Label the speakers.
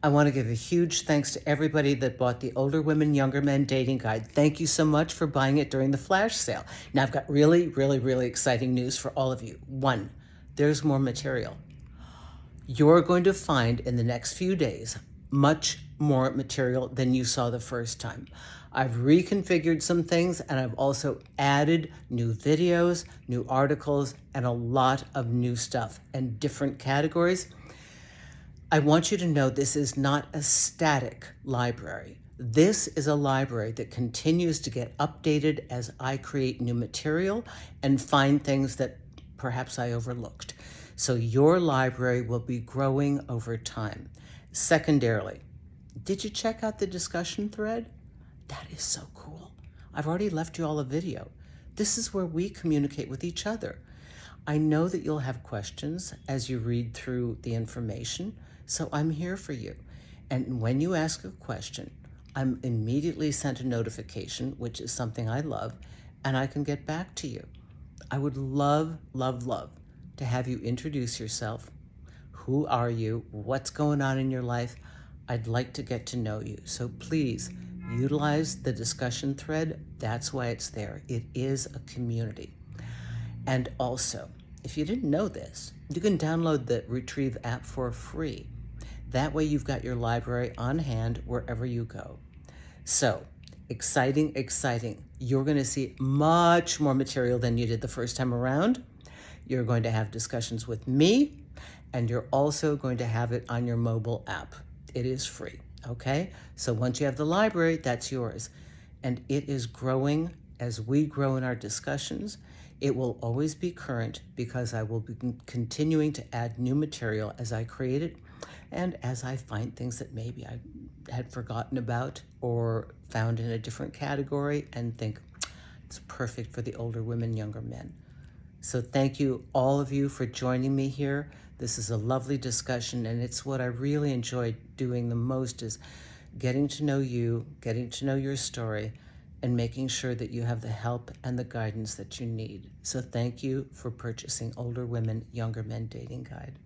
Speaker 1: I want to give a huge thanks to everybody that bought the Older Women, Younger Men Dating Guide. Thank you so much for buying it during the flash sale. Now I've got really, really, really exciting news for all of you. One, there's more material. You're going to find in the next few days much more material than you saw the first time. I've reconfigured some things, and I've also added new videos, new articles, and a lot of new stuff and different categories. I want you to know this is not a static library. This is a library that continues to get updated as I create new material and find things that perhaps I overlooked. So your library will be growing over time. Secondarily, did you check out the discussion thread? That is so cool. I've already left you all a video. This is where we communicate with each other. I know that you'll have questions as you read through the information, so I'm here for you. And when you ask a question, I'm immediately sent a notification, which is something I love, and I can get back to you. I would love, love, love to have you introduce yourself. Who are you? What's going on in your life? I'd like to get to know you. So please utilize the discussion thread. That's why it's there. It is a community. And also, if you didn't know this, you can download the Retrieve app for free. That way you've got your library on hand wherever you go. So, exciting, exciting. You're going to see much more material than you did the first time around. You're going to have discussions with me, and you're also going to have it on your mobile app. It is free, okay? So once you have the library, that's yours. And it is growing as we grow in our discussions. It will always be current because I will be continuing to add new material as I create it and as I find things that maybe I had forgotten about or found in a different category and think it's perfect for the older women, younger men. So thank you, all of you, for joining me here. This is a lovely discussion, and it's what I really enjoy doing the most is getting to know you, getting to know your story, and making sure that you have the help and the guidance that you need. So thank you for purchasing Older Women, Younger Men Dating Guide.